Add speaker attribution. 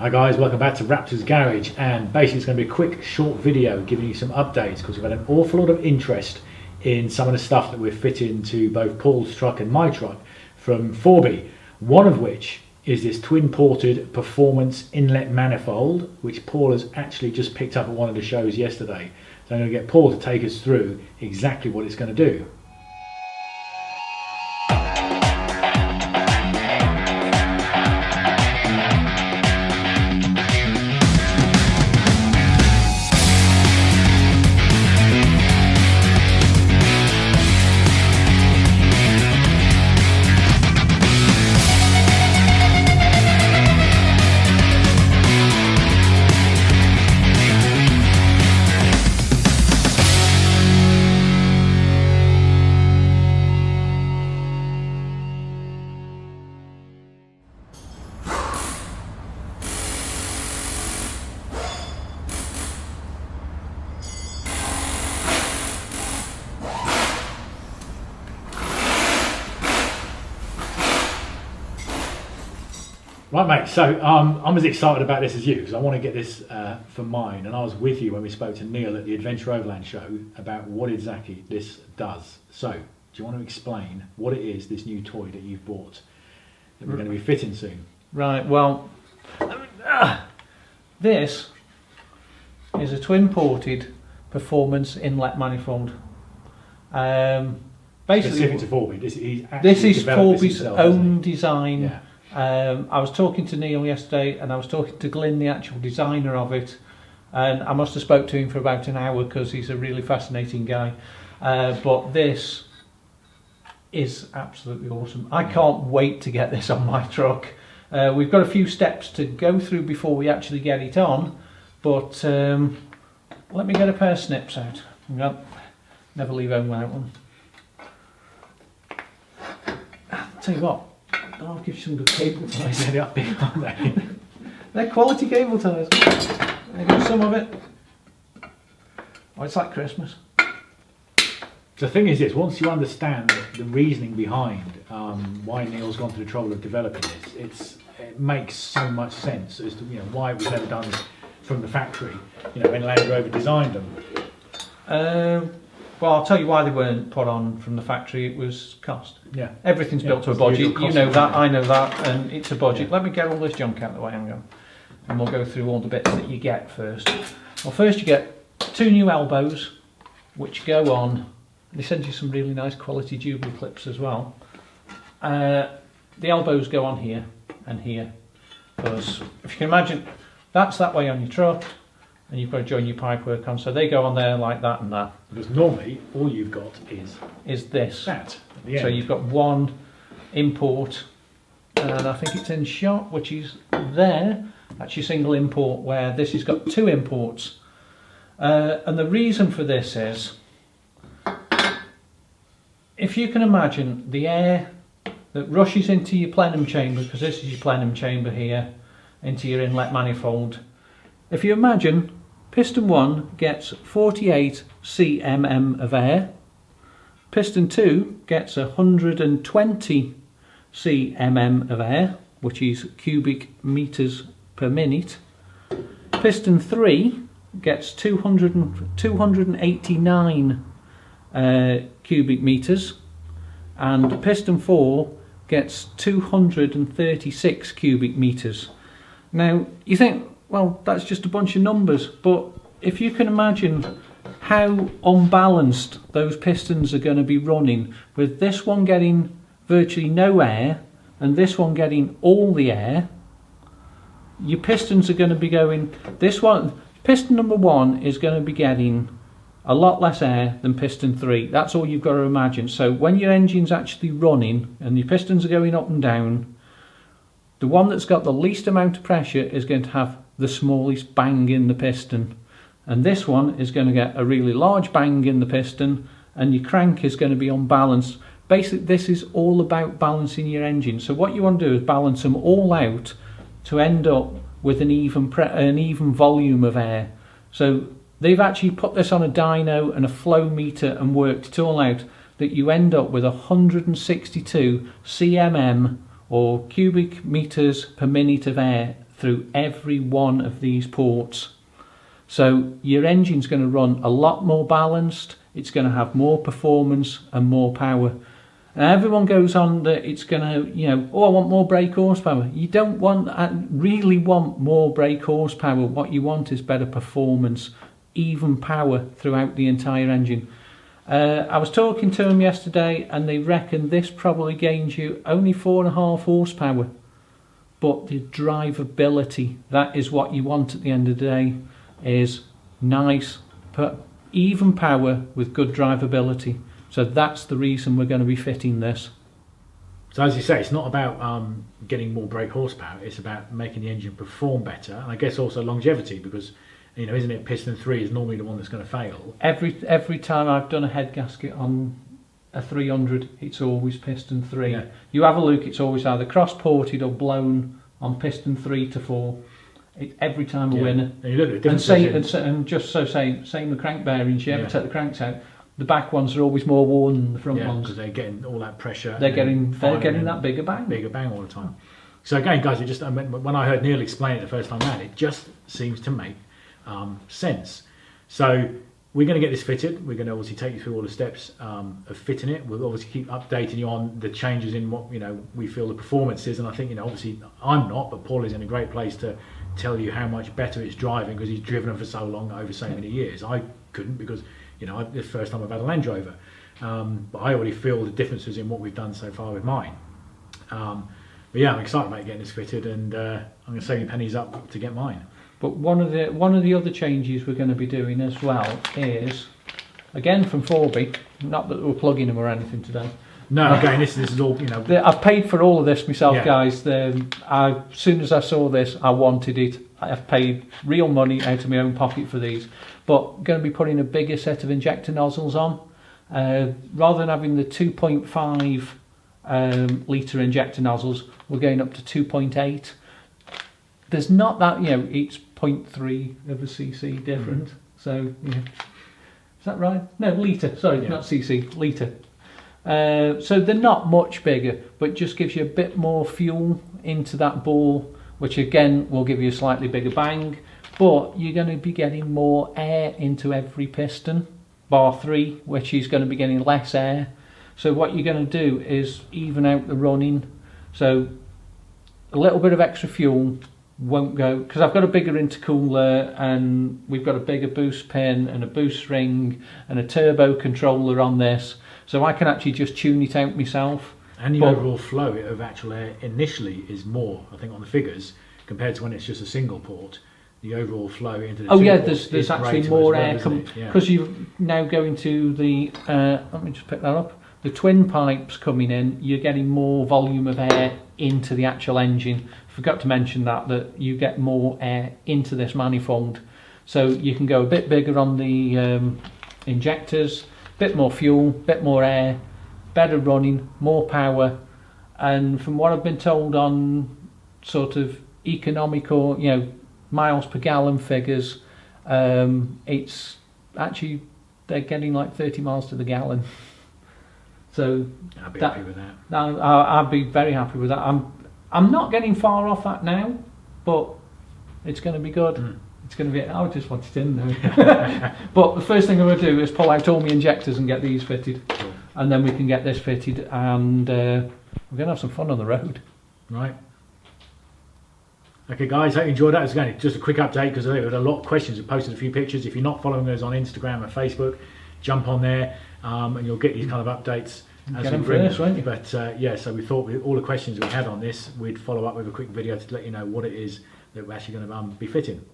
Speaker 1: Hi guys, welcome back to Raptor's Garage, and basically it's going to be a quick short video giving you some updates because we've had an awful lot of interest in some of the stuff that we're fitting to both Paul's truck and my truck from Fourby, one of which is this twin ported performance inlet manifold which Paul has actually just picked up at one of the shows yesterday. So I'm going to get Paul to take us through exactly what it's going to do. Right mate, so I'm as excited about this as you because I want to get this for mine, and I was with you when we spoke to Neil at the Adventure Overland show about what exactly this does. So, do you want to explain what it is, this new toy that you've bought that we're going to be fitting soon?
Speaker 2: Right, well, this is a twin ported performance inlet manifold. Basically,
Speaker 1: specific to Fourby.
Speaker 2: This is Fourby's own design.
Speaker 1: Yeah.
Speaker 2: I was talking to Neil yesterday, and I was talking to Glyn, the actual designer of it, and I must have spoke to him for about an hour because he's a really fascinating guy. But this is absolutely awesome. I can't wait to get this on my truck. We've got a few steps to go through before we actually get it on, but let me get a pair of snips out. Never leave home without one. I'll tell you what, I'll give you some good cable ties.
Speaker 1: They're up big, aren't they?
Speaker 2: They're quality cable ties. There goes some of it. Oh, it's like Christmas.
Speaker 1: The thing is this, once you understand the reasoning behind why Neil's gone to the trouble of developing this, it makes so much sense as to why it was never done from the factory, when Land Rover designed them.
Speaker 2: Well, I'll tell you why they weren't put on from the factory. It was cost.
Speaker 1: Yeah.
Speaker 2: Everything's built to a budget. You know that, I know that, and it's a budget. Yeah. Let me get all this junk out of the way, and we'll go through all the bits that you get first. Well, first you get two new elbows, which go on. They send you some really nice quality Jubilee clips as well. The elbows go on here and here, because if you can imagine, that's that way on your truck, and you've got to join your pipework on, so they go on there like that and that. Because
Speaker 1: normally all you've got
Speaker 2: is this.
Speaker 1: That.
Speaker 2: So you've got one import, and I think it's in shot, which is there. That's your single import, where this has got two imports. And the reason for this is, if you can imagine the air that rushes into your plenum chamber, because this is your plenum chamber here, into your inlet manifold. If you imagine, piston 1 gets 48 cmm of air, piston 2 gets 120 cmm of air, which is cubic meters per minute. Piston 3 gets 289 cubic meters, and piston 4 gets 236 cubic meters. Now you think, well, that's just a bunch of numbers, but if you can imagine how unbalanced those pistons are going to be running, with this one getting virtually no air and this one getting all the air, your pistons are going to be going, piston number 1 is going to be getting a lot less air than piston 3. That's all you've got to imagine. So when your engine's actually running and your pistons are going up and down, the one that's got the least amount of pressure is going to have the smallest bang in the piston, and this one is going to get a really large bang in the piston, and your crank is going to be unbalanced. Basically, this is all about balancing your engine. So what you want to do is balance them all out to end up with an even volume of air. So they've actually put this on a dyno and a flow meter and worked it all out, that you end up with 162 cmm or cubic meters per minute of air through every one of these ports. So your engine's going to run a lot more balanced, it's going to have more performance and more power. And everyone goes on that it's going to, you know, oh, I want more brake horsepower. You don't really want more brake horsepower. What you want is better performance, even power throughout the entire engine. I was talking to them yesterday and they reckon this probably gains you only 4.5 horsepower. But the drivability, that is what you want at the end of the day, is nice, even power with good drivability. So that's the reason we're going to be fitting this.
Speaker 1: So as you say, it's not about getting more brake horsepower, it's about making the engine perform better, and I guess also longevity, because, you know, isn't it, piston 3 is normally the one that's going to fail?
Speaker 2: Every time I've done a head gasket on a 300, it's always piston 3. Yeah. You have a look, it's always either cross-ported or blown on piston 3 to 4. Every time a winner.
Speaker 1: And you look at the differences
Speaker 2: and just so same with crank bearings, you ever take the cranks out, the back ones are always more worn than the front ones.
Speaker 1: Because they're getting all that pressure.
Speaker 2: They're getting that bigger bang.
Speaker 1: Bigger bang all the time. So again, guys, when I heard Neil explain it the first time around, it just seems to make sense. So we're going to get this fitted. We're going to obviously take you through all the steps of fitting it. We'll obviously keep updating you on the changes in what, you know, we feel the performance is. And I think, you know, obviously I'm not, but Paul is in a great place to tell you how much better it's driving, because he's driven them for so long, over so many years. I couldn't, because, you know, it's the first time I've had a Land Rover, but I already feel the differences in what we've done so far with mine. But yeah, I'm excited about getting this fitted, and I'm going to save you pennies up to get mine. But
Speaker 2: one of the other changes we're going to be doing as well is, again from Fourby, not that we're plugging them or anything today.
Speaker 1: No, again, this is all, you know.
Speaker 2: I've paid for all of this myself, guys. As soon as I saw this, I wanted it. I've paid real money out of my own pocket for these. But going to be putting a bigger set of injector nozzles on. Rather than having the 2.5 litre injector nozzles, we're going up to 2.8. There's not that, you know, it's 0.3 of a cc different. So, yeah. Is that right? No, litre. Sorry, not cc, litre. So they're not much bigger, but just gives you a bit more fuel into that ball, which again will give you a slightly bigger bang, but you're going to be getting more air into every piston, bar 3, which is going to be getting less air. So what you're going to do is even out the running. So a little bit of extra fuel won't go, because I've got a bigger intercooler and we've got a bigger boost pin and a boost ring and a turbo controller on this. So I can actually just tune it out myself.
Speaker 1: And the overall flow of actual air initially is more, I think, on the figures, compared to when it's just a single port. The overall flow into the
Speaker 2: there's actually more air because you're now going to the, let me just pick that up, the twin pipes coming in, you're getting more volume of air into the actual engine. Forgot to mention that you get more air into this manifold. So you can go a bit bigger on the injectors, bit more fuel, bit more air, better running, more power, and from what I've been told on sort of economical, you know, miles per gallon figures, it's actually, they're getting like 30 miles to the gallon. So
Speaker 1: I'd be happy with that.
Speaker 2: I'd be very happy with that. I'm not getting far off that now, but it's going to be good. It's going to be, I just want it in there. But the first thing I'm going to do is pull out all my injectors and get these fitted. Cool. And then we can get this fitted, and we're going to have some fun on the road.
Speaker 1: Right. Okay guys, hope you enjoyed that. It's again just a quick update, because there were a lot of questions. We posted a few pictures. If you're not following us on Instagram and Facebook, jump on there, and you'll get these kind of updates as we bring them. Won't you? But yeah, so we thought with all the questions we had on this, we'd follow up with a quick video to let you know what it is that we're actually going to be fitting.